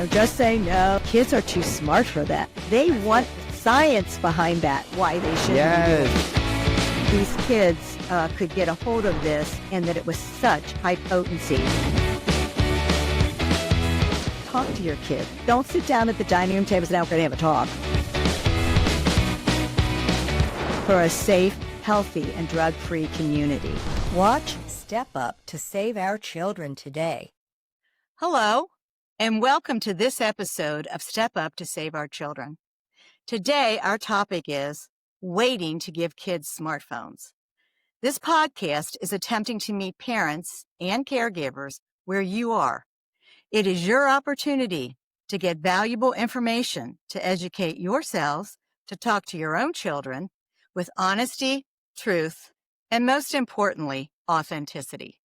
just say no. Kids are too smart for that. They want science behind that, why they shouldn't be doing it. These kids could get a hold of this and that it was such high potency. Talk to your kid. Don't sit down at the dining room table and say, now we're going to have a talk. For a safe, healthy, and drug-free community. Watch Step Up to Save Our Children today. Hello, and welcome to this episode of Step Up to Save Our Children. Today, our topic is waiting to give kids smartphones. This podcast is attempting to meet parents and caregivers where you are. It is your opportunity to get valuable information to educate yourselves, to talk to your own children with honesty, truth, and most importantly, authenticity.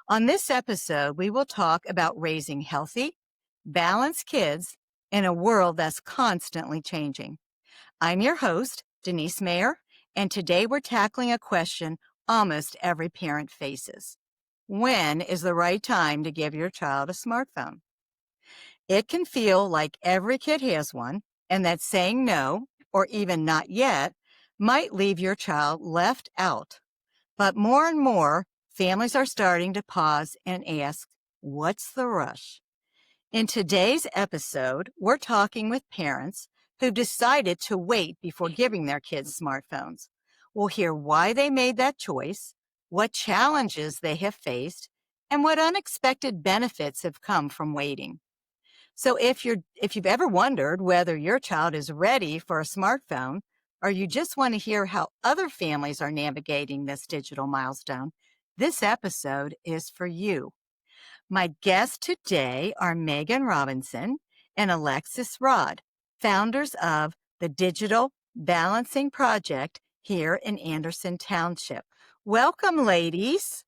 On this episode, we will talk about raising healthy, balanced kids in a world that's constantly changing. I'm your host, Denise Mayer, and today we're tackling a question almost every parent faces. When is the right time to give your child a smartphone? It can feel like every kid has one, and that saying no, or even not yet, might leave your child left out. But more and more, families are starting to pause and ask, what's the rush? In today's episode, we're talking with parents who've decided to wait before giving their kids smartphones. We'll hear why they made that choice, what challenges they have faced, and what unexpected benefits have come from waiting. So if you've ever wondered whether your child is ready for a smartphone, or you just want to hear how other families are navigating this digital milestone, this episode is for you. My guests today are Meghan Robinson and Alexis Rod, founders of the Digital Balancing Project here in Anderson Township. Welcome, ladies.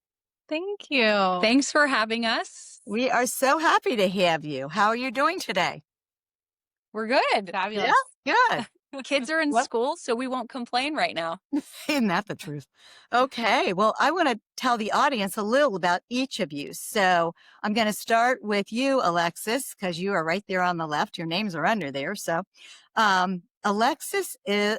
Thank you. Thanks for having us. We are so happy to have you. How are you doing today? We're good. Fabulous. Yeah, good. Kids are in school, so we won't complain right now. Isn't that the truth? Okay, well, I want to tell the audience a little about each of you. So I'm going to start with you, Alexis, because you are right there on the left. Your names are under there. So Alexis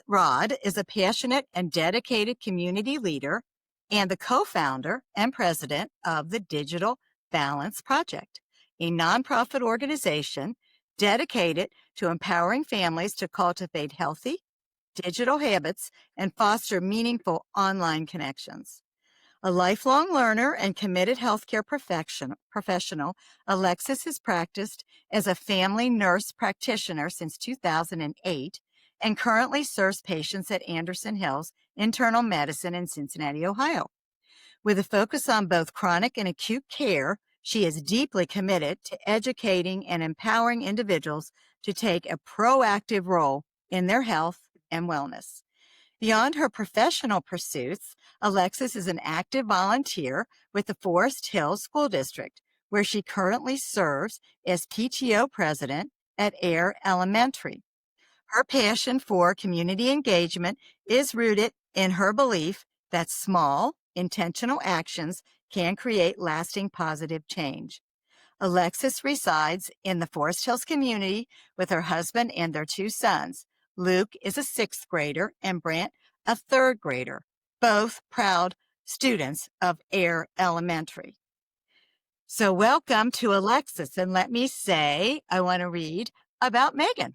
Rod is a passionate and dedicated community leader and the co-founder and president of the Digital Balance Project, a nonprofit organization dedicated to empowering families to cultivate healthy digital habits and foster meaningful online connections. A lifelong learner and committed healthcare professional, Alexis has practiced as a family nurse practitioner since 2008 and currently serves patients at Anderson Hills Internal Medicine in Cincinnati, Ohio. With a focus on both chronic and acute care, she is deeply committed to educating and empowering individuals to take a proactive role in their health and wellness. Beyond her professional pursuits, Alexis is an active volunteer with the Forest Hills School District, where she currently serves as PTO president at Air Elementary. Her passion for community engagement is rooted in her belief that small, intentional actions can create lasting positive change. Alexis resides in the Forest Hills community with her husband and their two sons. Luke is a 6th grader and Brant a 3rd grader, both proud students of Air Elementary. So welcome to Alexis, and let me say, I want to read about Meghan.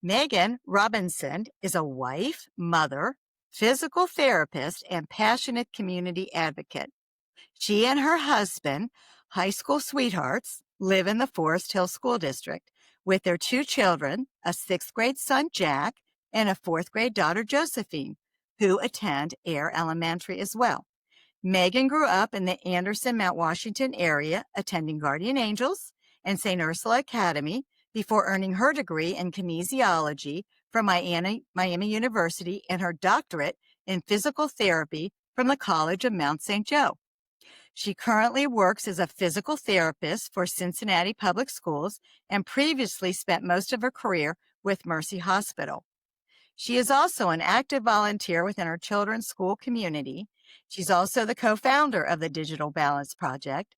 Meghan Robinson is a wife, mother, physical therapist, and passionate community advocate. She and her husband, high school sweethearts, live in the Forest Hills School District with their 2 children, a 6th grade son, Jack, and a 4th grade daughter, Josephine, who attend Air Elementary as well. Meghan grew up in the Anderson, Mount Washington area, attending Guardian Angels and St. Ursula Academy before earning her degree in kinesiology from Miami University and her doctorate in physical therapy from the College of Mount St. Joe. She currently works as a physical therapist for Cincinnati Public Schools and previously spent most of her career with Mercy Hospital. She is also an active volunteer within her children's school community. She's also the co-founder of the Digital Balance Project.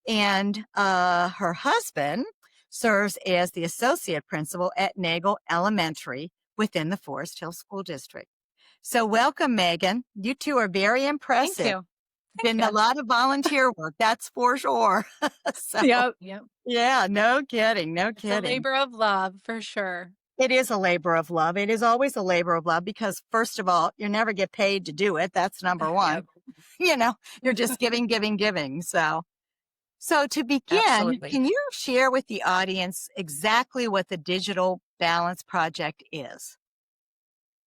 And her husband serves as the associate principal at Nagel Elementary within the Forest Hill School District. So welcome, Meghan. You two are very impressive. Thank you. Been a lot of volunteer work, that's for sure. So, Yep. yeah, no kidding, no It's a kidding. labor of love for sure. It is a labor of love. It is always a labor of love because, first of all, you never get paid to do it. That's number one. Yep. You're just giving, giving, giving. So to begin, Absolutely. can you share with the audience exactly what the Digital Balance Project is?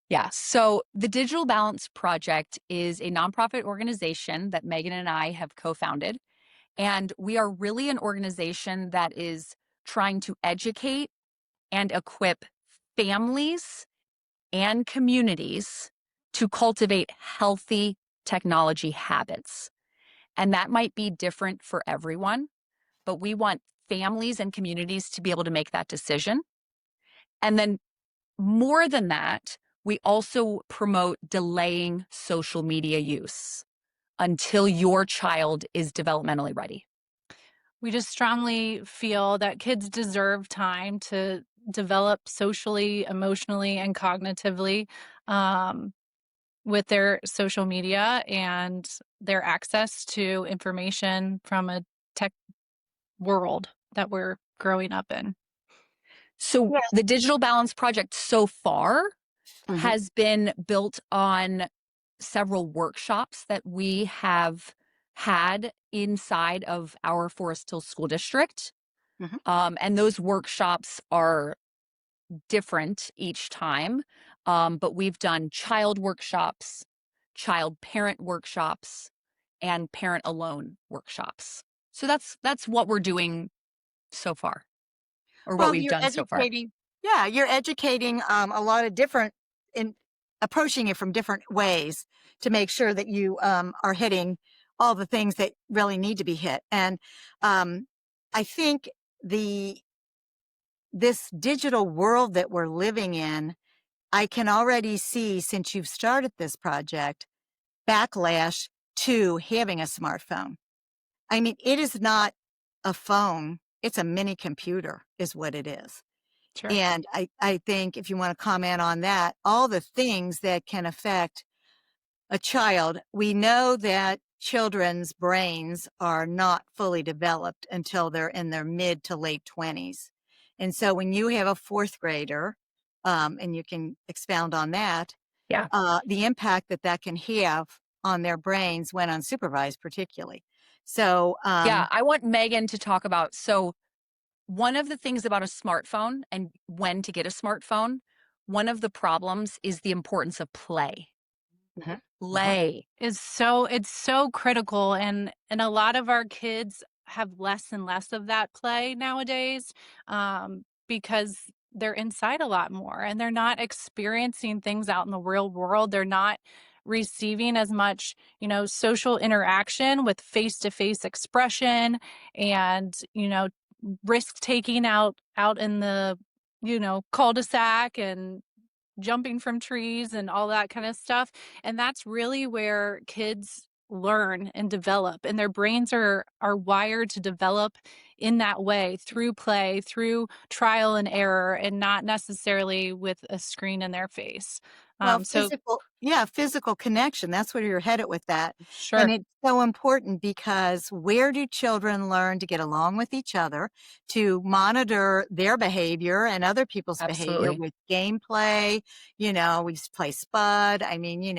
Yeah. So the Digital Balance Project is a nonprofit organization that Meghan and I have co-founded. And we are really an organization that is trying to educate and equip families and communities to cultivate healthy technology habits. And that might be different for everyone, but we want families and communities to be able to make that decision. And then more than that, we also promote delaying social media use until your child is developmentally ready. We just strongly feel that kids deserve time to develop socially, emotionally, and cognitively with their social media and their access to information from a tech world that we're growing up in. So the Digital Balance Project so far Mhm. has been built on several workshops that we have had inside of our Forest Hill School District. And those workshops are different each time. But we've done child workshops, child parent workshops, and parent alone workshops. So that's what we're doing so far, or what we've you're done so far. educating. Yeah, you're educating a lot of different in approaching it from different ways to make sure that you are hitting all the things that really need to be hit. And I think this digital world that we're living in, I can already see, since you've started this project, backlash to having a smartphone. I mean, it is not a phone, it's a mini computer is what it is. Sure. And I think if you want to comment on that, all the things that can affect a child, we know that children's brains are not fully developed until they're in their mid to late 20s. And so when you have a fourth grader, and you can expound on that, Yeah. the impact that can have on their brains when unsupervised, particularly. So, Yeah, I want Meghan to talk about. So one of the things about a smartphone and when to get a smartphone, one of the problems is the importance of play. Mhm. Play. It's so critical, and a lot of our kids have less and less of that play nowadays because they're inside a lot more and they're not experiencing things out in the real world. They're not receiving as much, social interaction with face-to-face expression and, risk taking out in the, cul-de-sac and jumping from trees and all that kind of stuff. And that's really where kids learn and develop, and their brains are wired to develop in that way, through play, through trial and error, and not necessarily with a screen in their face. Well, So physical connection. That's where you're headed with that. sure. And it's so important because where do children learn to get along with each other, to monitor their behavior and other people's behavior Absolutely. with gameplay? We play Spud. I mean,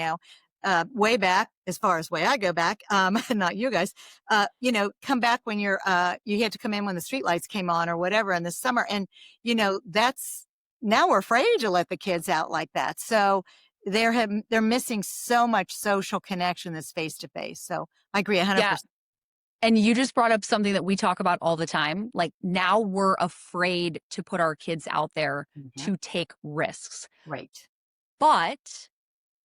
way back, as far as way I go back, not you guys, come back when you had to come in when the streetlights came on or whatever in the summer. And, now we're afraid to let the kids out like that. So they're missing so much social connection that's face to face. So I agree 100%. Yeah. And you just brought up something that we talk about all the time. Like now we're afraid to put our kids out there to take risks. Right. But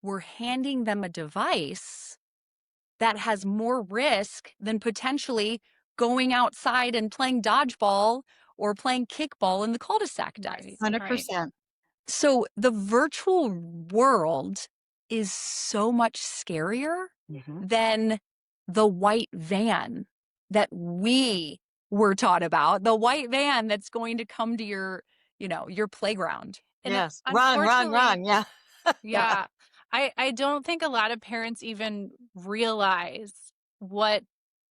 we're handing them a device that has more risk than potentially going outside and playing dodgeball or playing kickball in the cul-de-sac does. 100%. So the virtual world is so much scarier than the white van that we we're taught about, the white van that's going to come to your, your playground. And Yes. Run, run, unfortunately, run. Yeah. Yeah. yeah, I don't think a lot of parents even realize what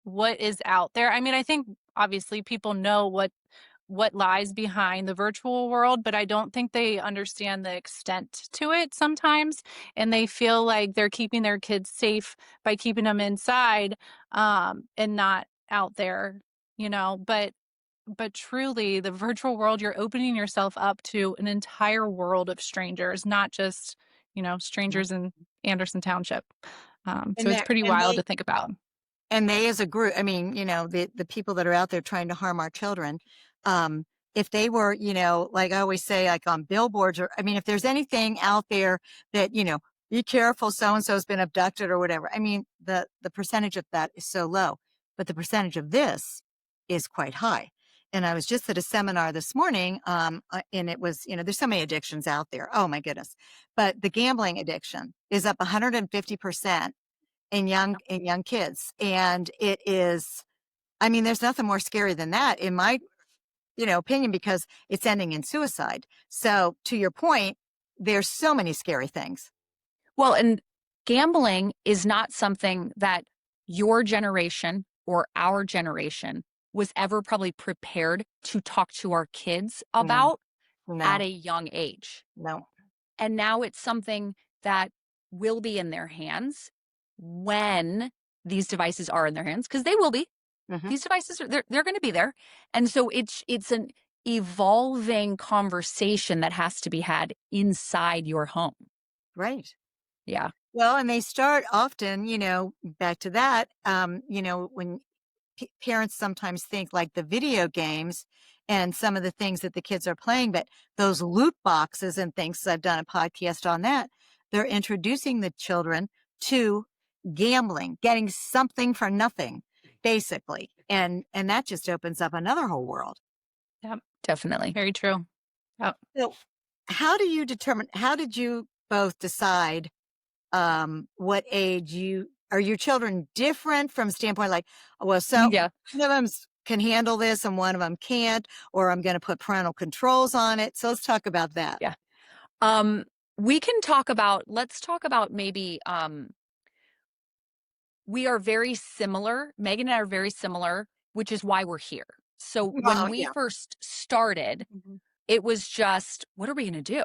what is out there. I mean, I think obviously people know what lies behind the virtual world, but I don't think they understand the extent to it sometimes. And they feel like they're keeping their kids safe by keeping them inside, and not out there, but truly the virtual world, you're opening yourself up to an entire world of strangers, not just, Yeah. strangers in Anderson Township. So And it's they pretty and wild they to think about. and they as a group, I mean, the people that are out there trying to harm our children, um, if they were, like I always say, like on billboards, or I mean, if there's anything out there that, be careful, so and so's been abducted or whatever. I mean, the percentage of that is so low, but the percentage of this is quite high. And I was just at a seminar this morning, and it was, there's so many addictions out there. Oh my goodness. But the gambling addiction is up 150% in young kids. And it is, I mean, there's nothing more scary than that in my, opinion, because it's ending in suicide. So to your point, there's so many scary things. Well, and gambling is not something that your generation or our generation was ever probably prepared to talk to our kids No, about at no, a young age. no. And now it's something that will be in their hands when these devices are in their hands, because they will be. Hmm. These devices are they're going to be there. And so it's an evolving conversation that has to be had inside your home. Right. Yeah. Well, and they start often, back to that, when parents sometimes think like the video games and some of the things that the kids are playing, but those loot boxes and things, 'cause I've done a podcast on that, they're introducing the children to gambling, getting something for nothing, basically. And that just opens up another whole world. Yep, Definitely. very true. Yep. So how did you both decide what age are your children different from standpoint like, well, so Yeah. one of them can handle this and one of them can't, or I'm going to put parental controls on it. So let's talk about that. Yeah. We can let's talk about maybe we are very similar. Megan and I are very similar, which is why we're here. So when Well, we yeah. first started, Mhm. it was just, what are we going to do?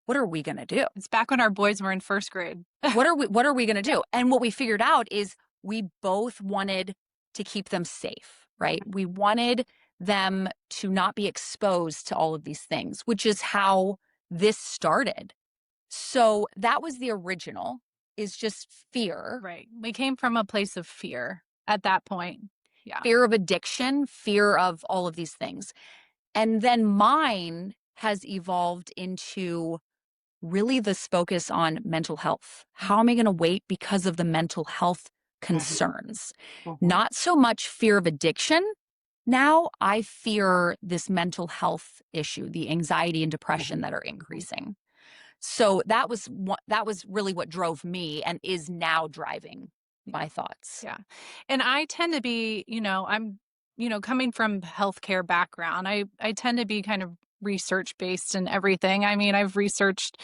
What are we going to do? It's back when our boys were in first grade. What are we going to do? And what we figured out is we both wanted to keep them safe, right? We wanted them to not be exposed to all of these things, which is how this started. So that was the original, is just fear. Right. We came from a place of fear at that point. Yeah. Fear of addiction, fear of all of these things. And then mine has evolved into really this focus on mental health. How am I going to wait because of the mental health concerns? Not so much fear of addiction. Now I fear this mental health issue, the anxiety and depression that are increasing. So that was really what drove me and is now driving my thoughts. Yeah. And I tend to be, I'm, coming from healthcare background. I tend to be kind of research based and everything. I mean, I've researched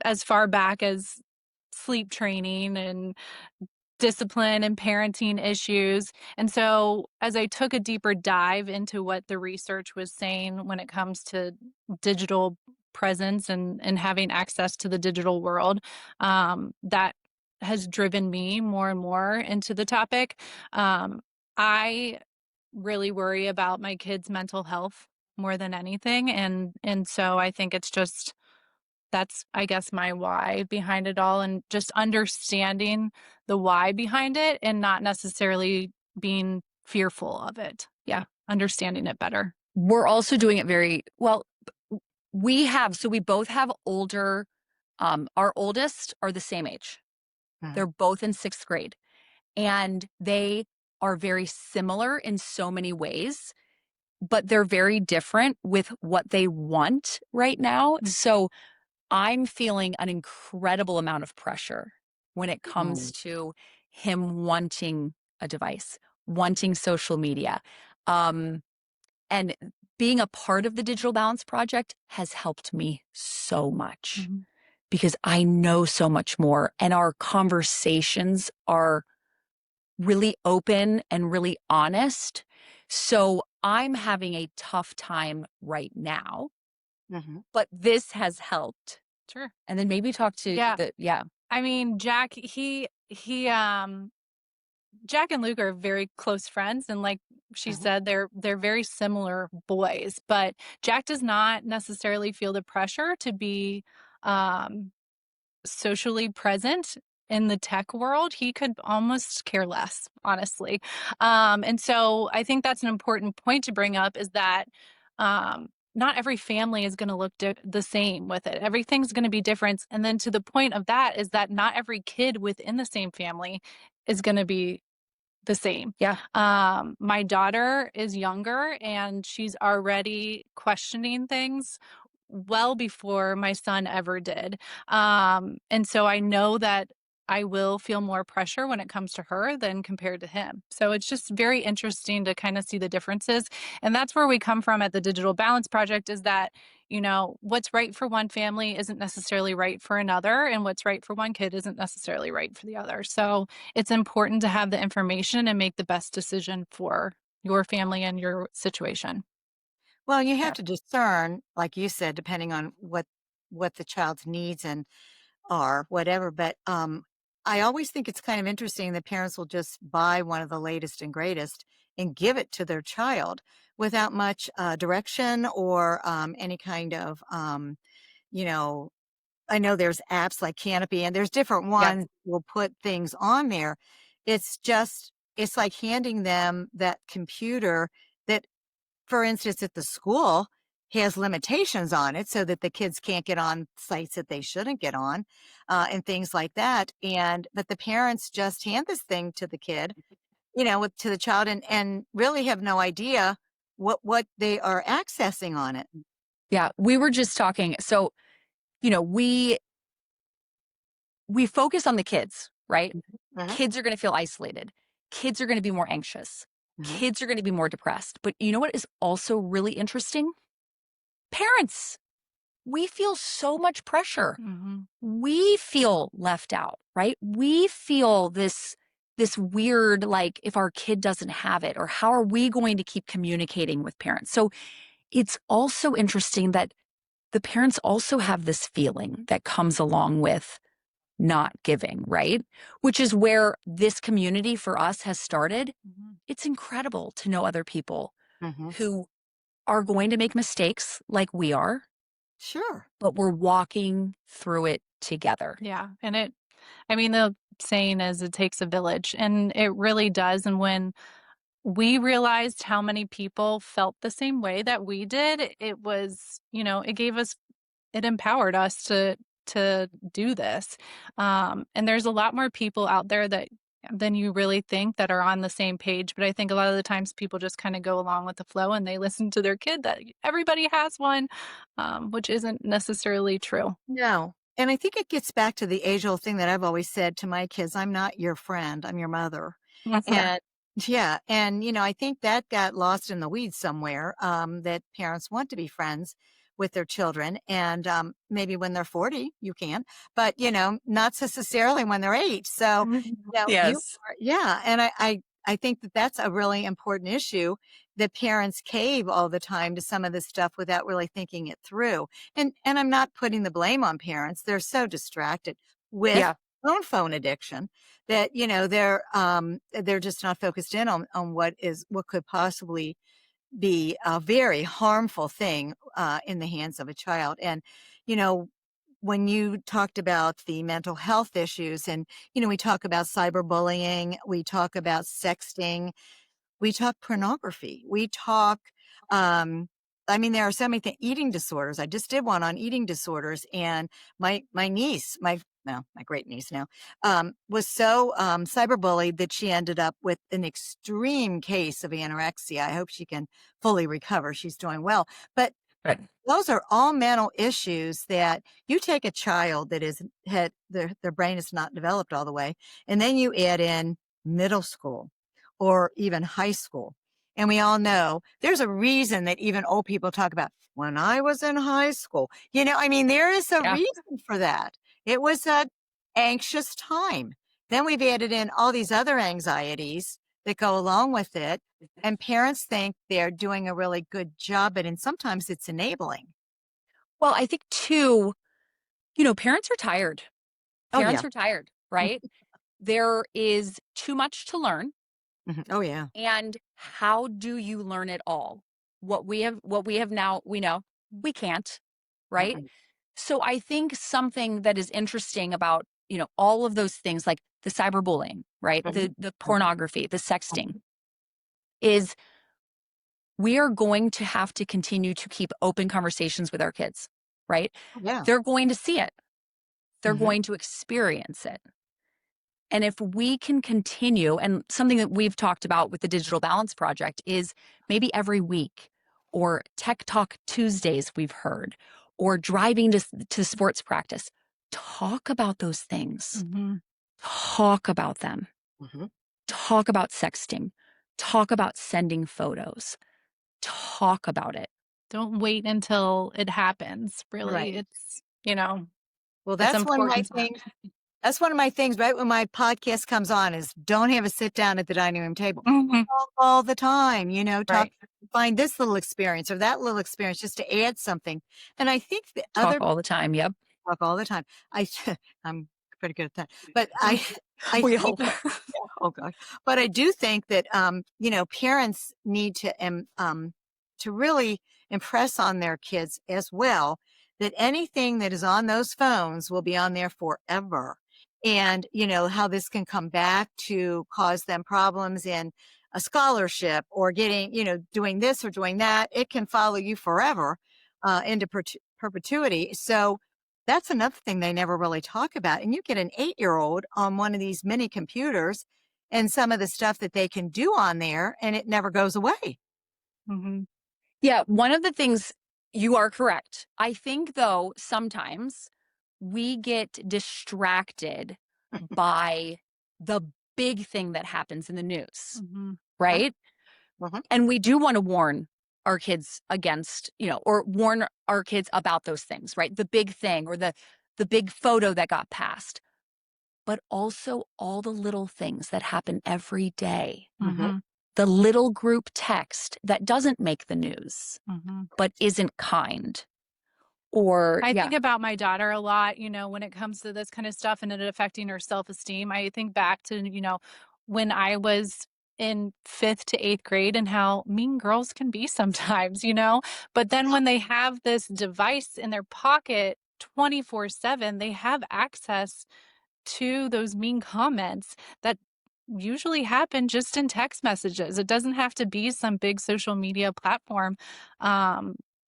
as far back as sleep training and discipline and parenting issues. And so, as I took a deeper dive into what the research was saying when it comes to digital presence and having access to the digital world, that has driven me more and more into the topic. I really worry about my kids' mental health more than anything, and so I think it's just that's, I guess, my why behind it all, and just understanding the why behind it and not necessarily being fearful of it. Yeah, understanding it better. We're also doing it very well. We both have older, our oldest are the same age. They're both in 6th grade, and they are very similar in so many ways, but they're very different with what they want right now. So I'm feeling an incredible amount of pressure when it comes to him wanting a device, wanting social media. And being a part of the Digital Balance Project has helped me so much because I know so much more, and our conversations are really open and really honest. So I'm having a tough time right now, but this has helped. Sure. And then maybe talk to Yeah. I mean, Jack, Jack and Luke are very close friends, and like she said, they're very similar boys. But Jack does not necessarily feel the pressure to be socially present in the tech world. He could almost care less, honestly. And so I think that's an important point to bring up, is that not every family is going to look the same with it. Everything's going to be different. And then to the point of that is that not every kid within the same family is going to be the same. Yeah. My daughter is younger, and she's already questioning things well before my son ever did. And so I know that I will feel more pressure when it comes to her than compared to him. So it's just very interesting to kind of see the differences. And that's where we come from at the Digital Balance Project, is that, you know, what's right for one family isn't necessarily right for another, and what's right for one kid isn't necessarily right for the other. So it's important to have the information and make the best decision for your family and your situation. Well, you have to discern, like you said, depending on what the child's needs and are, whatever. But I always think it's kind of interesting that parents will just buy one of the latest and greatest and give it to their child without much direction or any kind of, you know, I know there's apps like Canopy, and there's different ones that will put things on there. It's just, it's like handing them that computer that, for instance, at the school has limitations on it so that the kids can't get on sites that they shouldn't get on, and things like that. But the parents just hand this thing to the kid, to the child, and really have no idea what they are accessing on it. Yeah. We were just talking. So, we focus on the kids, right? Kids are going to feel isolated. Kids are going to be more anxious. Kids are going to be more depressed. But you know what is also really interesting? Parents, we feel so much pressure. We feel left out, right? We feel this weird, like, if our kid doesn't have it, or how are we going to keep communicating with parents? So it's also interesting that the parents also have this feeling that comes along with not giving, right? Which is where this community for us has started. It's incredible to know other people who are going to make mistakes like we are. Sure. But we're walking through it together. Yeah. And the saying is, it takes a village, and it really does. And when we realized how many people felt the same way that we did, it was, it empowered us to do this. And there's a lot more people out there than you really think that are on the same page. But I think a lot of the times people just kind of go along with the flow, and they listen to their kid that everybody has one, which isn't necessarily true. No. And I think it gets back to the age-old thing that I've always said to my kids: I'm not your friend, I'm your mother. And yeah, and I think that got lost in the weeds somewhere, that parents want to be friends with their children, and maybe when they're 40, you can, but not necessarily when they're 8. So, Yes. yeah, and I think that that's a really important issue, that parents cave all the time to some of this stuff without really thinking it through. And I'm not putting the blame on parents. They're so distracted with phone addiction that, they're just not focused in on what could possibly be a very harmful thing in the hands of a child. And, when you talked about the mental health issues, and, we talk about cyberbullying, we talk about sexting, we talk pornography, we talk, there are so many things, eating disorders. I just did one on eating disorders, and my niece, my great niece now, was so cyberbullied that she ended up with an extreme case of anorexia. I hope she can fully recover. She's doing well. But those are all mental issues that you take a child that their brain is not developed all the way, and then you add in middle school or even high school. And we all know there's a reason that even old people talk about when I was in high school. I mean, there is a reason for that. It was a anxious time. Then we've added in all these other anxieties that go along with it. And parents think they're doing a really good job, and sometimes it's enabling. Well, I think too, parents are tired. Oh, yeah. Parents are tired, right? There is too much to learn. Oh, yeah. And how do you learn it all? What we have now, we know we can't, right? Mm-mm. So I think something that is interesting about, all of those things like the cyberbullying, right? The pornography, the sexting is we are going to have to continue to keep open conversations with our kids, right? Yeah. They're going to see it. They're Mhm. going to experience it. And if we can continue, and something that we've talked about with the Digital Balance Project is maybe every week, or Tech Talk Tuesdays, we've heard, or driving to sports practice, talk about those things. Talk about them. Mhm. Talk about sexting. Talk about sending photos. Talk about it. Don't wait until it happens. Really, Right. it's Well, it's that's one of my important. things. That's one of my things right when my podcast comes on is don't have a sit down at the dining room table. Talk all the time, talk, Right. find this little experience or that little experience just to add something. And I think the Talk other all the time. Yep. talk all the time. I'm pretty good at that. But I We think, hope. oh gosh, but I do think that, parents need to really impress on their kids as well that anything that is on those phones will be on there forever. And, how this can come back to cause them problems in a scholarship or getting, doing this or doing that. It can follow you forever into perpetuity. So that's another thing they never really talk about. And you get an 8-year-old on one of these mini computers and some of the stuff that they can do on there, and it never goes away. Yeah, one of the things you are correct. I think, though, sometimes we get distracted by the big thing that happens in the news, right? Mhm. And we do want to warn our kids against, or warn our kids about those things, right? The big thing or the big photo that got passed, but also all the little things that happen every day. The little group text that doesn't make the news, but isn't kind. Or I think about my daughter a lot, when it comes to this kind of stuff and it affecting her self-esteem. I think back to, when I was in 5th to 8th grade and how mean girls can be sometimes, But then when they have this device in their pocket 24/7, they have access to those mean comments that usually happen just in text messages. It doesn't have to be some big social media platform.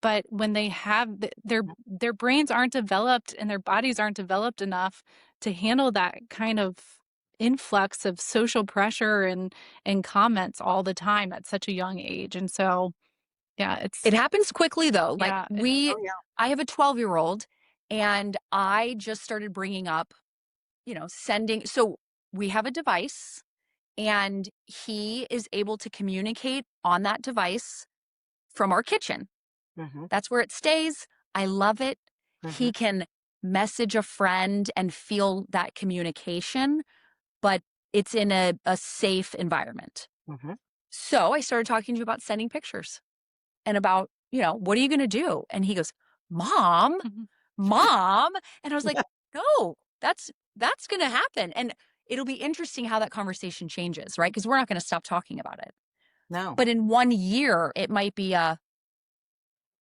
But when they have their brains aren't developed and their bodies aren't developed enough to handle that kind of influx of social pressure and comments all the time at such a young age. And so, yeah, it happens quickly, though. Like yeah, I have a 12-year-old and I just started bringing up, sending. So we have a device and he is able to communicate on that device from our kitchen. That's where it stays. I love it. He can message a friend and feel that communication, but it's in a safe environment. So I started talking to you about sending pictures and about, what are you going to do? And he goes, Mom, Mom. And I was like, no, that's going to happen. And it'll be interesting how that conversation changes, right? Because we're not going to stop talking about it. No. But in 1 year, it might be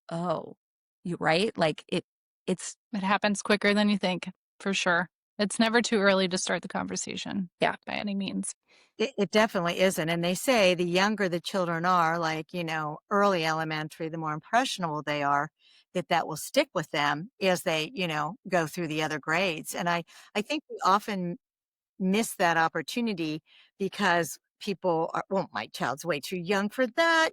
oh, you right? Like it happens quicker than you think, for sure. It's never too early to start the conversation. Yeah. By any means. It definitely isn't. And they say the younger the children are, like, early elementary, the more impressionable they are, that will stick with them as they, go through the other grades. And I think we often miss that opportunity because people are, well, my child's way too young for that,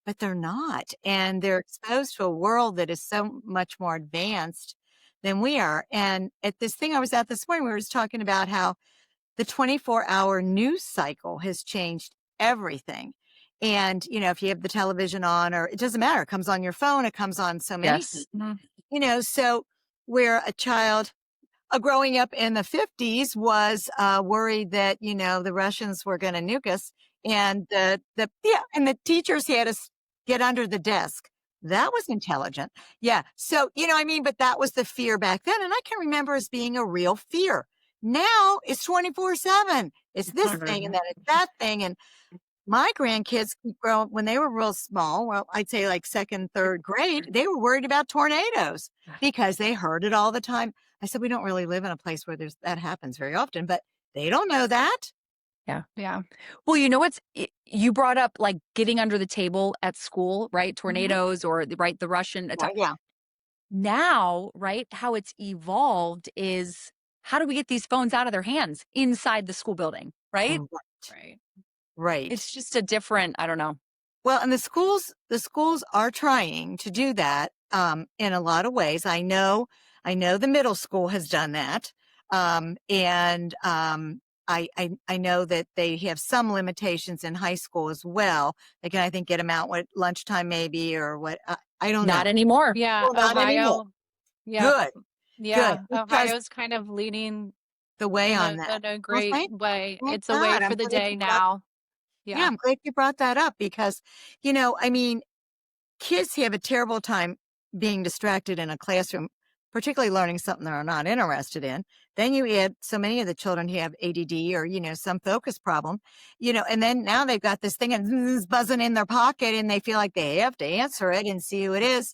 but they're not. And they're exposed to a world that is so much more advanced than we are. And at this thing I was at this morning, we were just talking about how the 24-hour news cycle has changed everything. And, if you have the television on, or it doesn't matter, it comes on your phone, it comes on so many Yes. things, so where a child growing up in the 50s was worried that, the Russians were going to nuke us. And and the teachers had us get under the desk. That was intelligent. Yeah. So, but that was the fear back then. And I can remember as being a real fear. Now it's 24/7. It's this thing and then it's that thing. And my grandkids when they were real small, well, I'd say like second, third grade, they were worried about tornadoes because they heard it all the time. I said, we don't really live in a place where that happens very often, but they don't know that. Yeah. Yeah. Well, you brought up like getting under the table at school, right? Tornadoes or the Russian attack. Yeah. Now, right, how it's evolved is how do we get these phones out of their hands inside the school building, right? Right. Right. It's just a different, I don't know. Well, and the schools are trying to do that in a lot of ways. I know the middle school has done that. And I know that they have some limitations in high school as well. They can, I think, get them out at lunchtime maybe, or what. I don't know. Not anymore. Yeah. Well, not anymore. Ohio. Yeah. Good. Yeah. Good. Because Ohio's kind of leading the way in on that. a great way. Thank It's a way God. for I'm the glad day you now. Yeah, I'm glad you brought that up because, kids have a terrible time being distracted in a classroom, particularly learning something they're not interested in. Then you add so many of the children who have ADD or, some focus problem, and then now they've got this thing and it's buzzing in their pocket and they feel like they have to answer it and see who it is.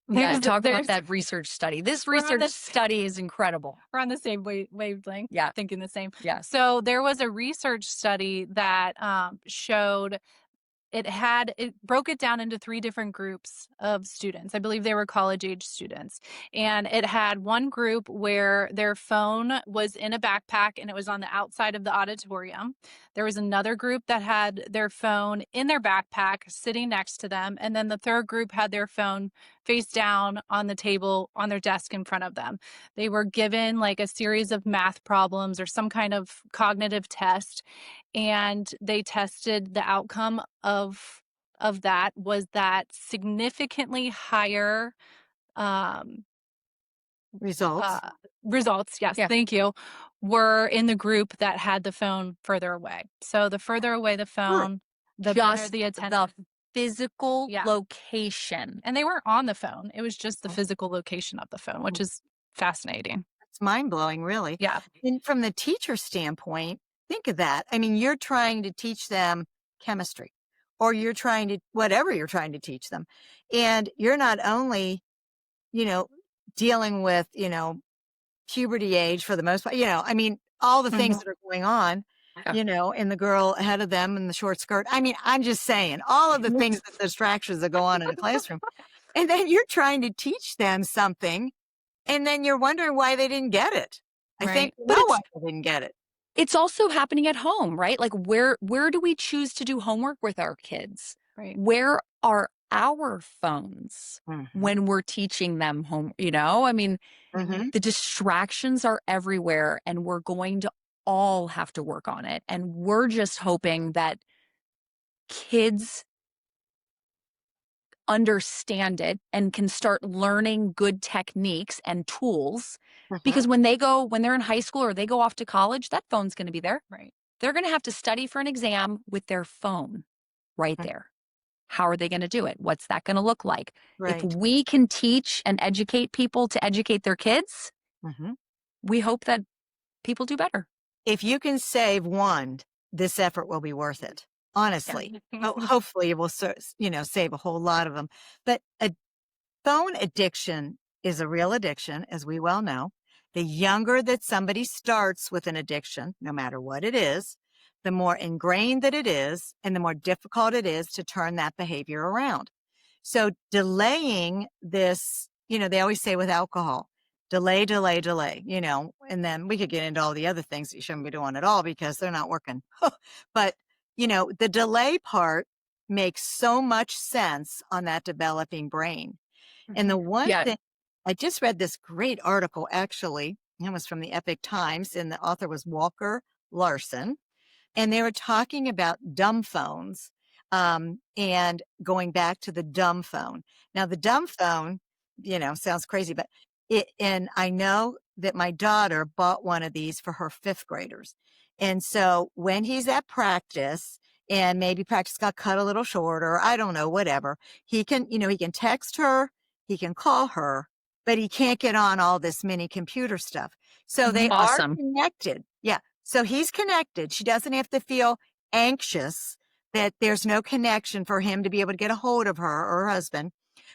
Yeah, talk about that research study. This research study is incredible. We're on the same wavelength. Yeah. Thinking the same. Yeah. So there was a research study that showed it broke it down into 3 different groups of students. I believe they were college age students. And it had one group where their phone was in a backpack and it was on the outside of the auditorium. There was another group that had their phone in their backpack sitting next to them. And then the third group had their phone face down on the table on their desk in front of them. They were given like a series of math problems or some kind of cognitive test, and they tested the outcome of that was that significantly higher Results. results, yes, Yeah. thank you, were in the group that had the phone further away. So the further away the phone, the better Just the attention. the physical Yeah. location. And they weren't on the phone. It was just the physical location of the phone, which is fascinating. It's mind blowing, really. Yeah. And from the teacher standpoint, think of that. I mean, you're trying to teach them chemistry or whatever you're trying to teach them. And you're not only, dealing with, puberty age for the most part, all the things that are going on, and the girl ahead of them in the short skirt. I mean, I'm just saying all of the things, the distractions that go on in a classroom. And then you're trying to teach them something. And then you're wondering why they didn't get it. I think But why they didn't get it. It's also happening at home, right? Like where do we choose to do homework with our kids? Right. Where are our phones when we're teaching them home? I mean, the distractions are everywhere and we're going to all have to work on it. And we're just hoping that kids understand it and can start learning good techniques and tools because when they're in high school or they go off to college, that phone's going to be there. Right. They're going to have to study for an exam with their phone right there. How are they going to do it? What's that going to look like? Right. If we can teach and educate people to educate their kids, we hope that people do better. If you can save one, this effort will be worth it. Honestly, hopefully it will, save a whole lot of them. But a phone addiction is a real addiction, as we well know. The younger that somebody starts with an addiction, no matter what it is, the more ingrained that it is and the more difficult it is to turn that behavior around. So delaying this, they always say with alcohol, delay, and then we could get into all the other things that you shouldn't be doing at all because they're not working. But the delay part makes so much sense on that developing brain. And the one thing, I just read this great article, actually, it was from the Epic Times, and the author was Walker Larson, and they were talking about dumb phones. And going back to the dumb phone. Now, the dumb phone, sounds crazy, but and I know that my daughter bought one of these for her fifth graders. And so when he's at practice and maybe practice got cut a little short or I don't know, whatever, he can text her, he can call her, but he can't get on all this mini computer stuff. So they are Awesome. connected. Yeah. So he's connected. She doesn't have to feel anxious that there's no connection for him to be able to get a hold of her or her husband,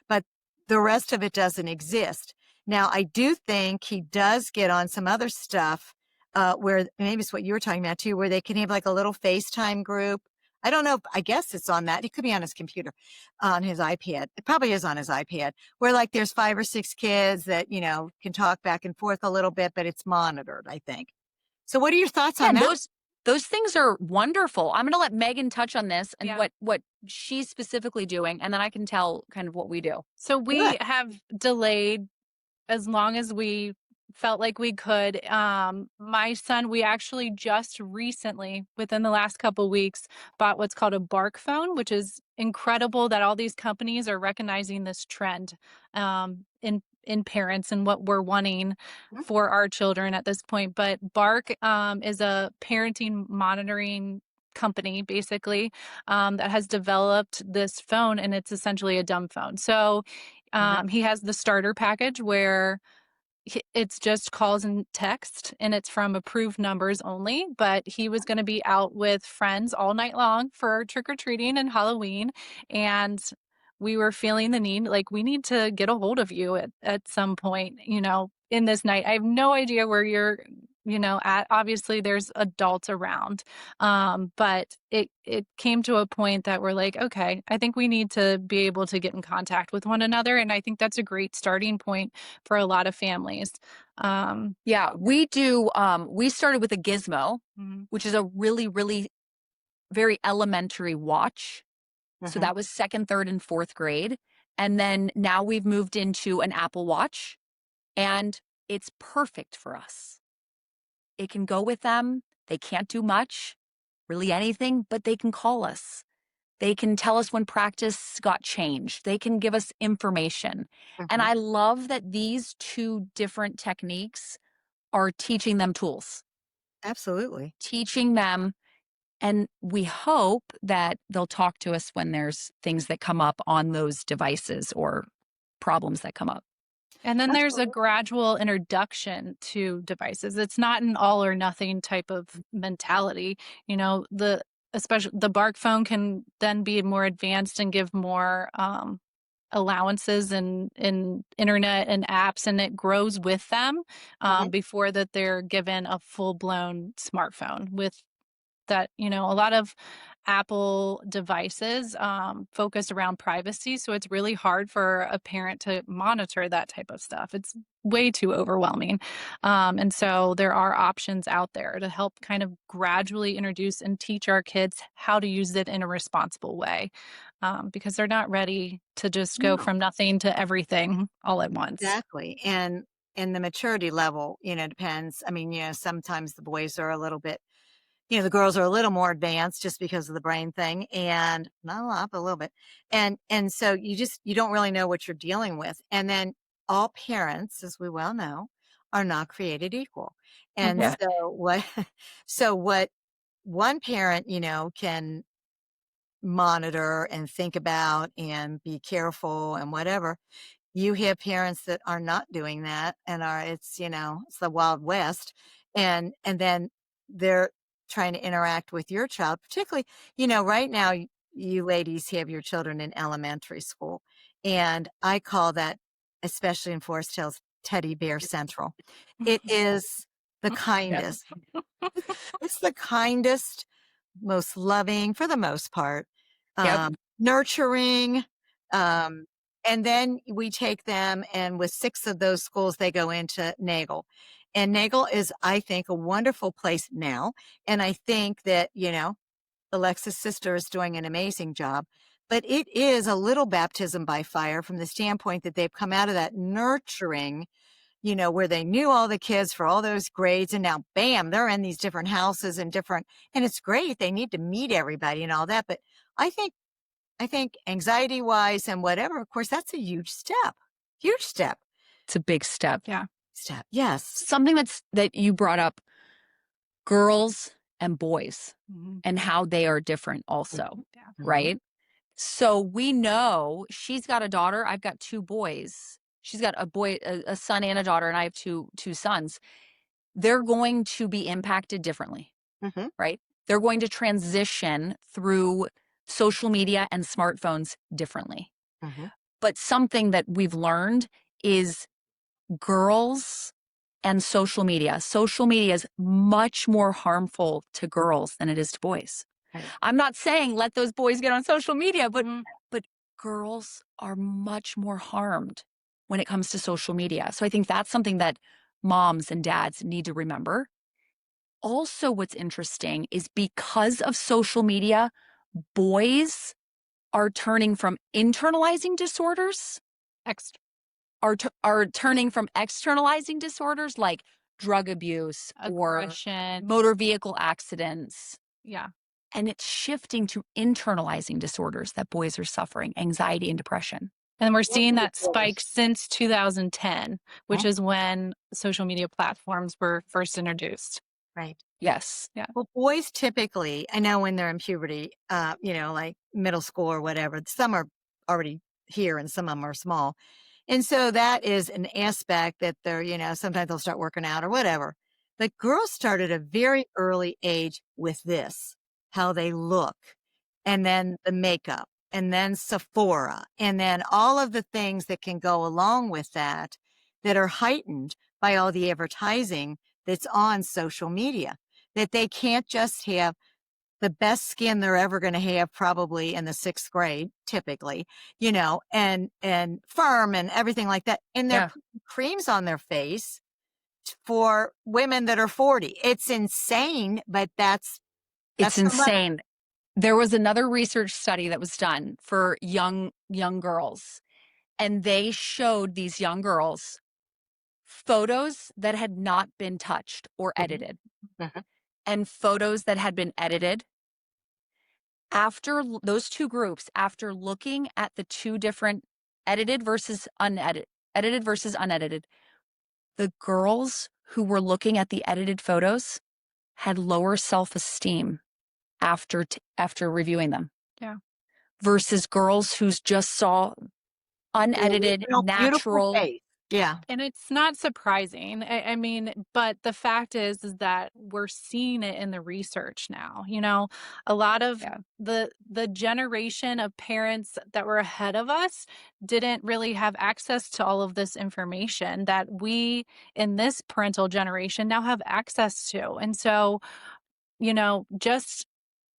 but the rest of it doesn't exist. Now, I do think he does get on some other stuff where maybe it's what you were talking about too, where they can have like a little FaceTime group. I don't know. I guess it's on that. It could be on his computer, on his iPad. It probably is on his iPad, where like there's 5 or 6 kids that, can talk back and forth a little bit, but it's monitored, I think. So what are your thoughts on And that? those things are wonderful. I'm going to let Meghan touch on this and Yeah. what she's specifically doing, and then I can tell kind of what we do. So we have delayed as long as we felt like we could. My son, we actually just recently, within the last couple weeks, bought what's called a bark phone, which is incredible that all these companies are recognizing this trend in parents and what we're wanting for our children at this point. But Bark is a parenting monitoring company basically that has developed this phone, and it's essentially a dumb phone. So he has the starter package where it's just calls and text, and it's from approved numbers only. But he was going to be out with friends all night long for trick-or-treating and Halloween, and we were feeling the need, like, we need to get a hold of you at some point, in this night. I have no idea where you're at. Obviously there's adults around, but it came to a point that we're like, okay, I think we need to be able to get in contact with one another, and I think that's a great starting point for a lot of families. Yeah, we do. We started with a gizmo, Mhm. which is a really, really very elementary watch. So that was 2nd, 3rd, and 4th grade. And then now we've moved into an Apple Watch, and it's perfect for us. It can go with them. They can't do much, really anything, but they can call us. They can tell us when practice got changed. They can give us information. And I love that these 2 different techniques are teaching them tools, Absolutely. teaching them. And we hope that they'll talk to us when there's things that come up on those devices or problems that come up. And then there's a Absolutely. gradual introduction to devices. It's not an all or nothing type of mentality. Especially the Bark phone can then be more advanced and give more allowances in internet and apps, and it grows with them before that they're given a full-blown smartphone with that. A lot of Apple devices focus around privacy, so it's really hard for a parent to monitor that type of stuff. It's way too overwhelming. And so there are options out there to help kind of gradually introduce and teach our kids how to use it in a responsible way, because they're not ready to just go No. from nothing to everything all at once. Exactly. And the maturity level, depends. I mean, sometimes the boys are a little bit, the girls are a little more advanced just because of the brain thing, and not a lot, but a little bit. And so you don't really know what you're dealing with. And then all parents, as we well know, are not created equal. And Yeah. so what one parent, can monitor and think about and be careful and whatever, you have parents that are not doing that and it's the Wild West. And then they're trying to interact with your child, particularly, right now you ladies have your children in elementary school. And I call that, especially in Forest Hills, Teddy Bear Central. It is the kindest. It's the kindest, most loving, for the most part, Yep. nurturing. And then we take them, and with 6 of those schools, they go into Nagel. And Nagel is, I think, a wonderful place now. And I think that, Alexis' sister is doing an amazing job. But it is a little baptism by fire from the standpoint that they've come out of that nurturing, where they knew all the kids for all those grades, and now bam, they're in these different houses and it's great. They need to meet everybody and all that. But I think I think anxiety wise and whatever, of course, that's a huge step. Huge step. It's a big step. Yeah. Step. Yes. Something that you brought up, girls and boys Mhm. and how they are different also, Yeah. right? So we know she's got a daughter. I've got two boys. She's got a son and a daughter, and I have two sons. They're going to be impacted differently, Mm-hmm. right? They're going to transition through social media and smartphones differently. Mm-hmm. But something that we've learned is girls and social media. Social media is much more harmful to girls than it is to boys. Right. I'm not saying let those boys get on social media, but Mhm. girls are much more harmed when it comes to social media. So I think that's something that moms and dads need to remember. Also, what's interesting is because of social media, boys are turning from internalizing disorders, Ex- are turning from externalizing disorders like drug abuse or Aggression. motor vehicle accidents. Yeah. And it's shifting to internalizing disorders that boys are suffering, anxiety and depression. And we're seeing that spike since 2010, which Huh? is when social media platforms were first introduced. Right. Yes. Yeah. Well, boys typically, I know when they're in puberty, like middle school or whatever, some are already here and some of them are small. And so that is an aspect that they're, sometimes they'll start working out or whatever. But girls start at a very early age with this, how they look, and then the makeup, and then Sephora, and then all of the things that can go along with that are heightened by all the advertising that's on social media, that they can't just have the best skin they're ever going to have probably in the 6th grade, typically, and firm and everything like that. And they're putting creams on their face for women that are 40. It's insane, but that's It's the money. insane. There was another research study that was done for young girls, and they showed these young girls photos that had not been touched or edited Mhm. and photos that had been edited. After those two groups, after looking at the two different edited versus unedited, the girls who were looking at the edited photos had lower self-esteem after reviewing them. Yeah. Versus girls who just saw unedited, Real beautiful natural. face. Yeah. And it's not surprising. I mean, but the fact is that we're seeing it in the research now. A lot of the generation of parents that were ahead of us didn't really have access to all of this information that we in this parental generation now have access to. And so, just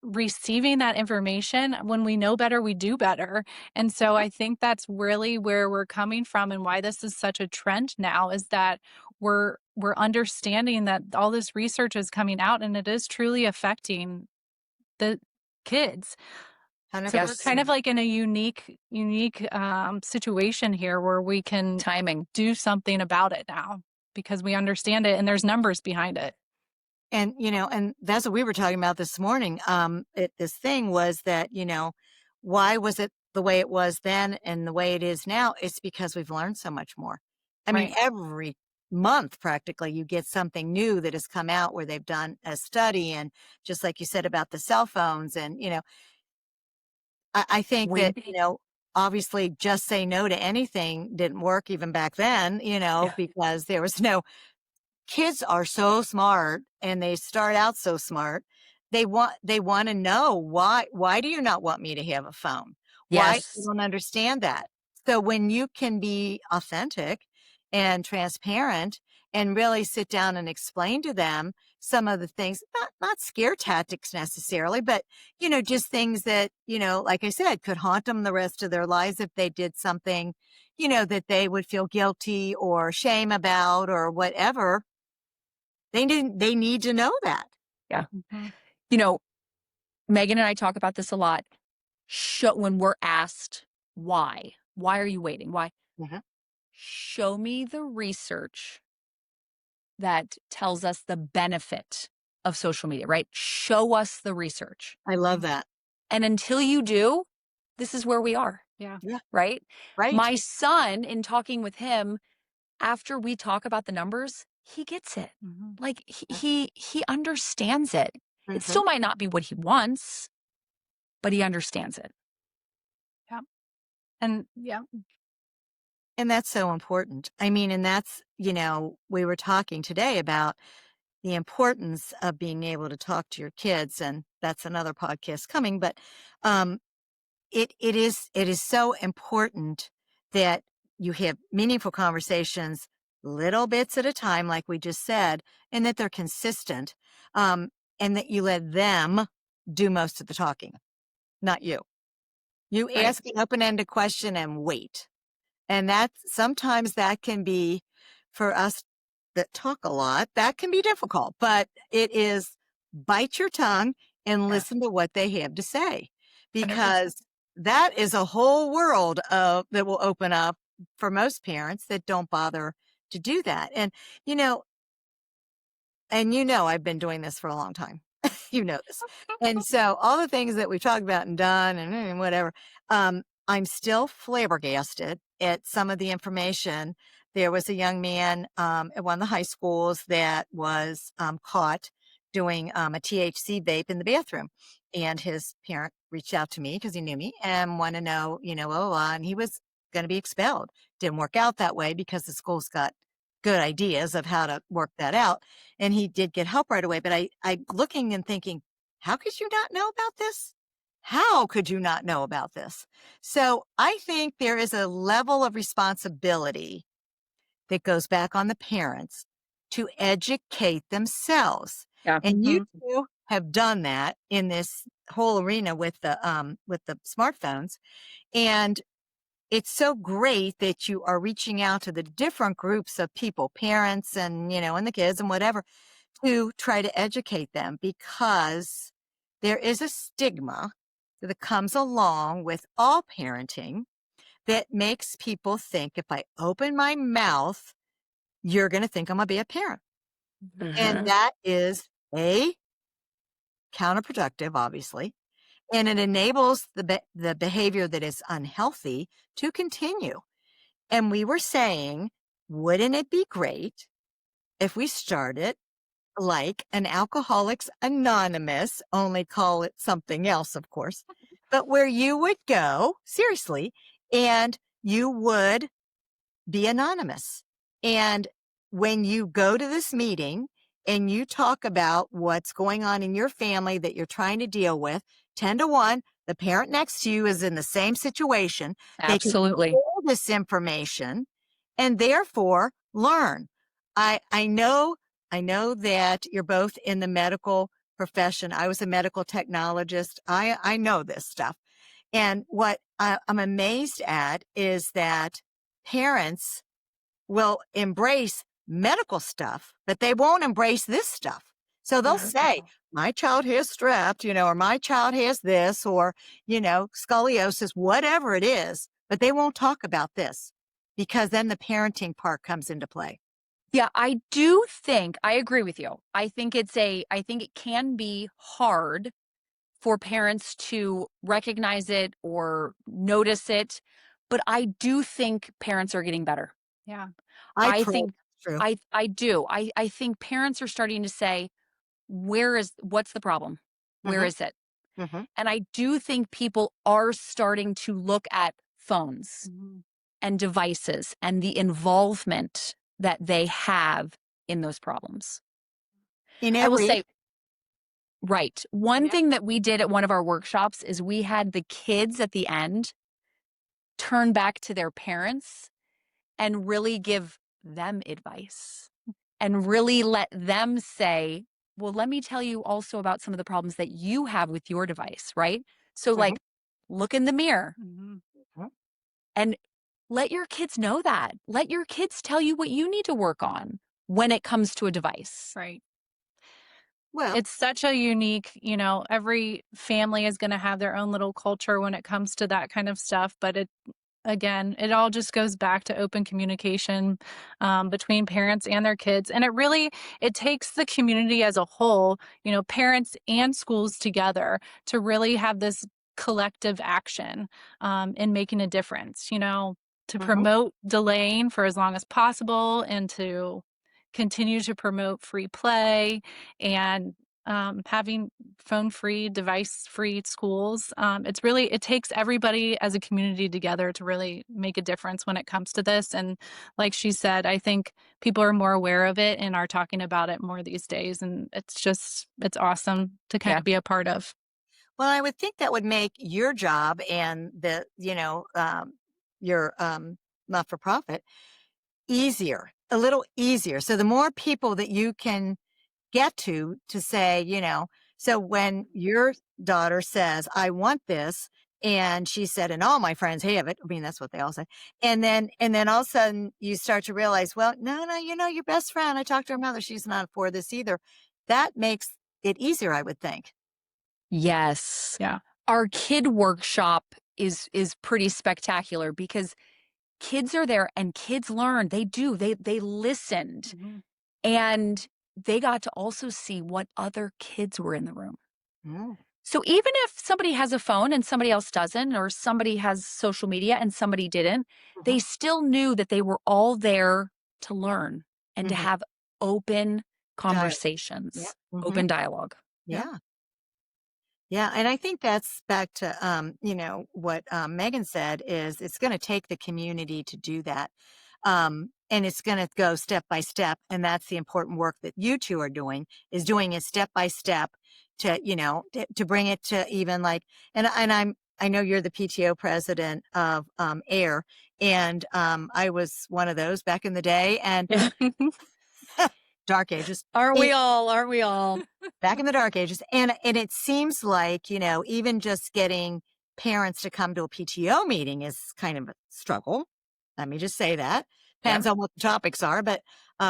receiving that information, when we know better, we do better. And so I think that's really where we're coming from, and why this is such a trend now is that we're understanding that all this research is coming out and it is truly affecting the kids. So we're kind of like in a unique situation here where we can Timing. do something about it now because we understand it and there's numbers behind it. And, and that's what we were talking about this morning. This thing was that, why was it the way it was then and the way it is now? It's because we've learned so much more. I mean, every month practically you get something new that has come out where they've done a study. And just like you said about the cell phones and, I think that, obviously just say no to anything didn't work even back then, because there was no. Kids are so smart and they start out so smart. They want to know why do you not want me to have a phone? Why? Yes. You don't understand that. So when you can be authentic and transparent and really sit down and explain to them some of the things, not scare tactics necessarily, but just things that, like I said, could haunt them the rest of their lives if they did something, that they would feel guilty or shame about or whatever. They need to know that. Yeah. Mhm. Meghan and I talk about this a lot. When we're asked why are you waiting? Why? Mhm. Show me the research that tells us the benefit of social media, right? Show us the research. I love that. And until you do, this is where we are, Yeah. Yeah. right? Right. My son, in talking with him, after we talk about the numbers, he gets it. Mhm. Like he understands it. It Mm-hmm. still might not be what he wants, but he understands it. Yeah. And yeah. And that's so important. I mean, and that's, we were talking today about the importance of being able to talk to your kids, and that's another podcast coming, but um, it is so important that you have meaningful conversations, little bits at a time, like we just said, and that they're consistent, um, and that you let them do most of the talking, not you. You Right. ask an open-ended question and wait. And sometimes that can be, for us that talk a lot, that can be difficult, but it is bite your tongue and Yeah. listen to what they have to say, 100%. because that is a whole world that will open up for most parents that don't bother to do that. You know, I've been doing this for a long time. You know this. And so all the things that we've talked about and done and whatever, I'm still flabbergasted at some of the information. There was a young man at one of the high schools that was caught doing a THC vape in the bathroom. And his parent reached out to me because he knew me and wanted to know, and he was going to be expelled. Didn't work out that way because the school's got good ideas of how to work that out, and he did get help right away. But I looking and thinking, how could you not know about this? How could you not know about this? So I think there is a level of responsibility that goes back on the parents to educate themselves. Yeah. And you two have done that in this whole arena with the smartphones. And it's so great that you are reaching out to the different groups of people, parents and the kids and whatever, to try to educate them, because there is a stigma that comes along with all parenting that makes people think, if I open my mouth, you're going to think I'm a bad parent. And that is counterproductive, obviously. And it enables the behavior that is unhealthy to continue. And we were saying, wouldn't it be great if we started like an Alcoholics Anonymous, only call it something else, of course, but where you would go, seriously, and you would be anonymous. And when you go to this meeting and you talk about what's going on in your family that you're trying to deal with, 10 to 1, the parent next to you is in the same situation. They can Absolutely. pull this information and therefore learn. I know that you're both in the medical profession. I was a medical technologist. I know this stuff. And what I'm amazed at is that parents will embrace medical stuff, but they won't embrace this stuff. So they'll say, my child has strep, or my child has this, or, scoliosis, whatever it is, but they won't talk about this, because then the parenting part comes into play. Yeah, I agree with you. I think it can be hard for parents to recognize it or notice it, but I do think parents are getting better. Yeah. I I pray think that's true. I do. I think parents are starting to say, what's the problem? Where Hmm. is it? Hmm. And I do think people are starting to look at phones and devices and the involvement that they have in those problems. In I will every, say, right. One thing that we did at one of our workshops is we had the kids at the end turn back to their parents and really give them advice and really let them say, well, let me tell you also about some of the problems that you have with your device, right? So, Mhm. like, look in the mirror and let your kids know that. Let your kids tell you what you need to work on when it comes to a device. Right. Well, It's such a unique, every family is going to have their own little culture when it comes to that kind of stuff. But again, it all just goes back to open communication between parents and their kids. And it takes the community as a whole, parents and schools together to really have this collective action in making a difference, to Mhm. promote delaying for as long as possible and to continue to promote free play and having phone-free, device-free schools. It takes everybody as a community together to really make a difference when it comes to this. And like she said, I think people are more aware of it and are talking about it more these days. And it's awesome to kind of be a part of. Well, I would think that would make your job and your not for profit easier, a little easier. So the more people that you can get to say, so when your daughter says, I want this, and she said, and all my friends have it. I mean, that's what they all say. And then all of a sudden you start to realize, well, no, your best friend, I talked to her mother, she's not for this either. That makes it easier, I would think. Yes. Yeah. Our kid workshop is pretty spectacular because kids are there and kids learn. They do. They listened and they got to also see what other kids were in the room. Mm. So even if somebody has a phone and somebody else doesn't, or somebody has social media and somebody didn't, they still knew that they were all there to learn and to Mhm. have open Yeah. conversations, open dialogue. Yeah. Yeah. And I think that's back to, what Megan said is it's going to take the community to do that. And it's going to go step by step. And that's the important work that you two are doing, is doing it step by step to, to bring it to even like, I know you're the PTO president of AIR, and I was one of those back in the day, and dark ages. Aren't we all? Aren't we all? Back in the dark ages. And it seems like, even just getting parents to come to a PTO meeting is kind of a struggle. Let me just say that. Depends on what the topics are, but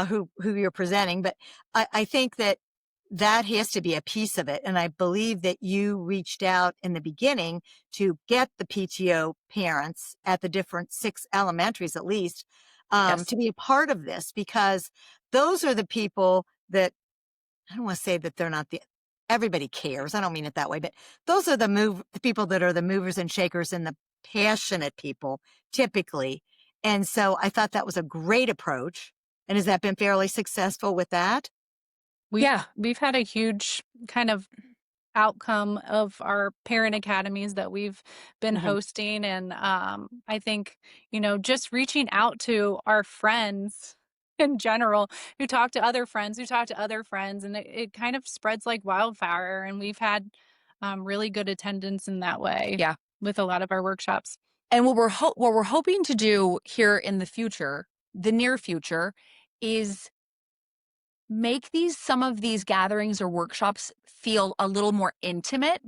who you're presenting. But I think that has to be a piece of it. And I believe that you reached out in the beginning to get the PTO parents at the different 6 elementaries, at least, to be a part of this, because those are the people that, I don't want to say that they're not everybody cares. I don't mean it that way, but those are the people that are the movers and shakers and the passionate people typically. And so I thought that was a great approach. And has that been fairly successful with that? We've had a huge kind of outcome of our parent academies that we've been Mhm. hosting. And I think, just reaching out to our friends in general who talk to other friends, and it kind of spreads like wildfire. And we've had really good attendance in that way with a lot of our workshops. And what we're hoping to do here in the future, the near future, is make some of these gatherings or workshops feel a little more intimate.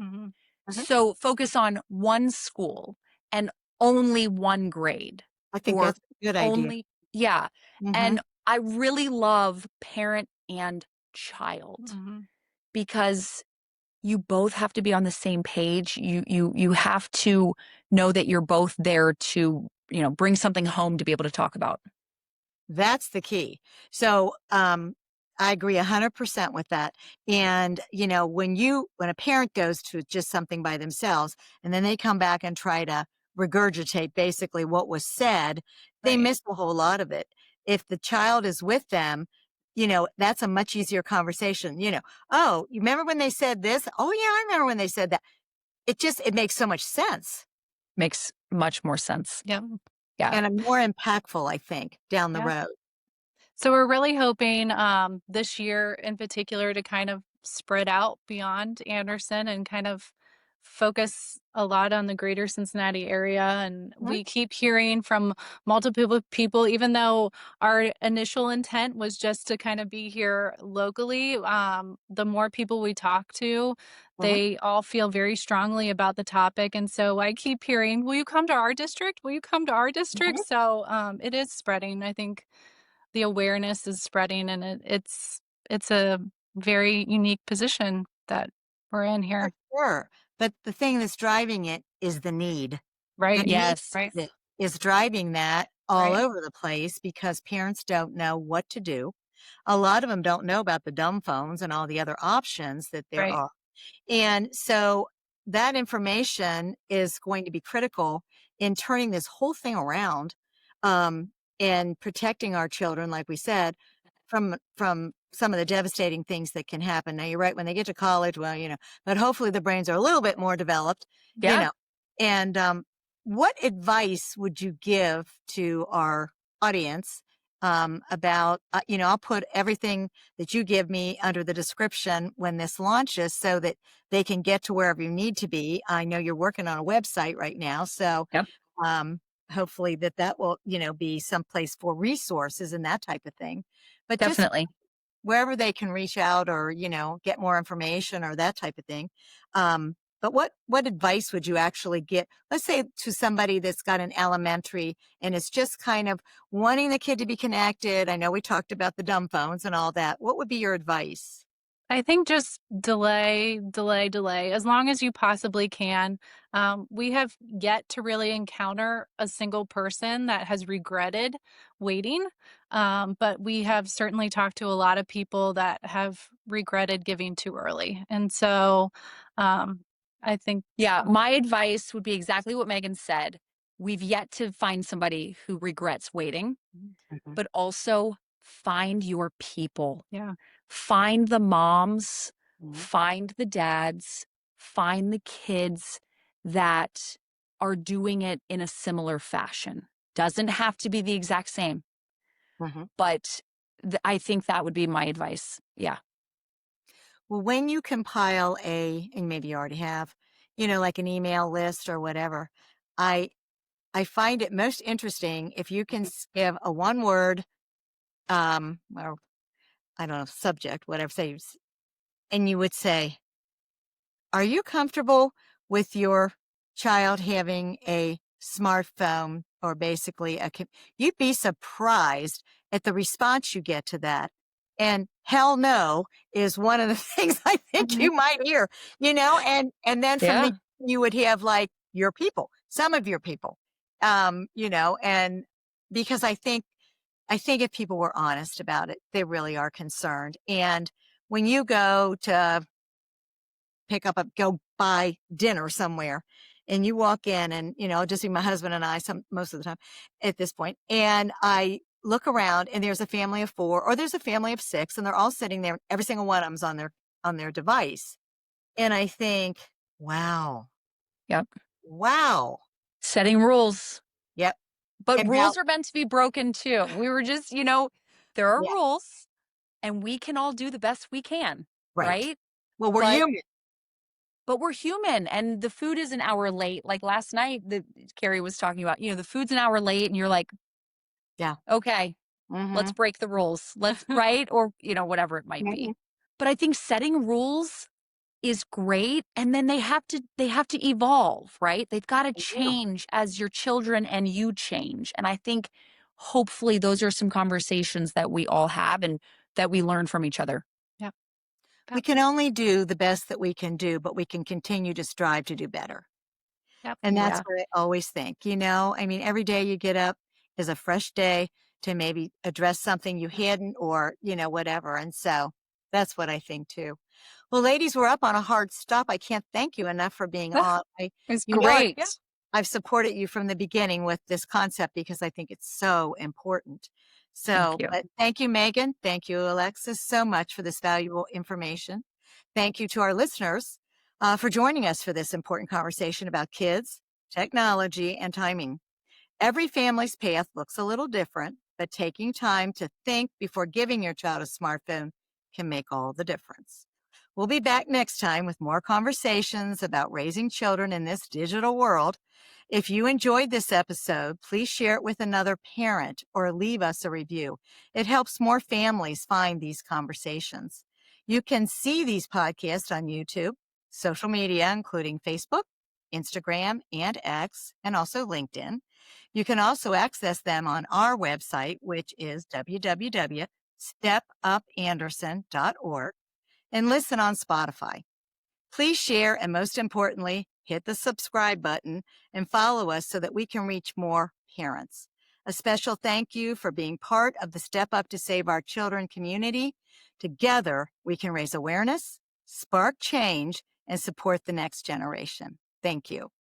So focus on one school and only one grade. I think Or that's a good idea. only, yeah. And I really love parent and child because you both have to be on the same page. You have to know that you're both there to, bring something home to be able to talk about. That's the key. So, I agree 100% with that. And, when a parent goes to just something by themselves and then they come back and try to regurgitate basically what was said, they miss a whole lot of it. If the child is with them, that's a much easier conversation. Oh, you remember when they said this? Oh yeah, I remember when they said that. It makes so much sense. Makes much more sense. Yeah. And more impactful, I think, down the road. So we're really hoping this year in particular to kind of spread out beyond Anderson and kind of focus a lot on the greater Cincinnati area. And we keep hearing from multiple people, even though our initial intent was just to kind of be here locally, the more people we talk to, they all feel very strongly about the topic. And so I keep hearing, will you come to our district? Will you come to our district? So it is spreading. I think the awareness is spreading, and it's a very unique position that we're in here. Sure. But the thing that's driving it is the need. Right. The need Yes. Right. that is driving that all over the place because parents don't know what to do. A lot of them don't know about the dumb phones and all the other options that there are. And so that information is going to be critical in turning this whole thing around, and protecting our children, like we said, from some of the devastating things that can happen. Now, you're right, when they get to college, well, but hopefully the brains are a little bit more developed, Yeah. and what advice would you give to our audience about, I'll put everything that you give me under the description when this launches so that they can get to wherever you need to be. I know you're working on a website right now, so Yep. hopefully that will, be someplace for resources and that type of thing. But just Definitely. wherever they can reach out or, get more information or that type of thing. But what advice would you actually get, let's say, to somebody that's got an elementary and is just kind of wanting the kid to be connected? I know we talked about the dumb phones and all that. What would be your advice? I think just delay, delay, delay as long as you possibly can. We have yet to really encounter a single person that has regretted waiting, but we have certainly talked to a lot of people that have regretted giving too early. And so I think, Yeah, my advice would be exactly what Megan said. We've yet to find somebody who regrets waiting, Mhm. but also find your people. yeah. Find the moms, Mhm. find the dads, find the kids that are doing it in a similar fashion. Doesn't have to be the exact same, Mhm. but I think that would be my advice. Yeah. Well, when you compile and maybe you already have, like an email list or whatever, I I find it most interesting if you can give a one word, or I don't know, subject, whatever, say, and you would say, are you comfortable with your child having a smartphone or basically you'd be surprised at the response you get to that. And hell no is one of the things I think Mhm. you might hear, and then from Yeah. the, you would have like your people, some of your people, and because I think if people were honest about it, they really are concerned. And when you go to go buy dinner somewhere and you walk in and, just be my husband and I most of the time at this point, and I look around and there's a family of 4 or there's a family of 6 and they're all sitting there. Every single one of them's on their device. And I think, wow, Yep. wow. Setting rules. Yep. But And how, rules are meant to be broken too. We were just, there are yeah, rules and we can all do the best we can, right. right? Well, we're But human. we're human and the food is an hour late. Like last night, Carrie was talking about, the food's an hour late and you're like, Yeah. okay, let's Mm-hmm. break the rules. Let's, right? Or, whatever it might be. But I think setting rules is great and then they have to evolve, right? They've got to change as your children and you change. And I think hopefully those are some conversations that we all have and that we learn from each other. Yep. We Yep. can only do the best that we can do, but we can continue to strive to do better. Yep. And that's Yeah. what I always think, I mean, every day you get up is a fresh day to maybe address something you hadn't or, whatever. And so that's what I think too. Well, ladies, we're up on a hard stop. I can't thank you enough for being on. It's You know, I, great. Yeah. I've supported you from the beginning with this concept because I think it's so important. Thank So, you. but thank you, Megan. Thank you, Alexis, so much for this valuable information. Thank you to our listeners for joining us for this important conversation about kids, technology, and timing. Every family's path looks a little different, but taking time to think before giving your child a smartphone can make all the difference. We'll be back next time with more conversations about raising children in this digital world. If you enjoyed this episode, please share it with another parent or leave us a review. It helps more families find these conversations. You can see these podcasts on YouTube, social media, including Facebook, Instagram, and X, and also LinkedIn. You can also access them on our website, which is www.stepupanderson.org, and listen on Spotify. Please share and most importantly, hit the subscribe button and follow us so that we can reach more parents. A special thank you for being part of the Step Up to Save Our Children community. Together, we can raise awareness, spark change, and support the next generation. Thank you.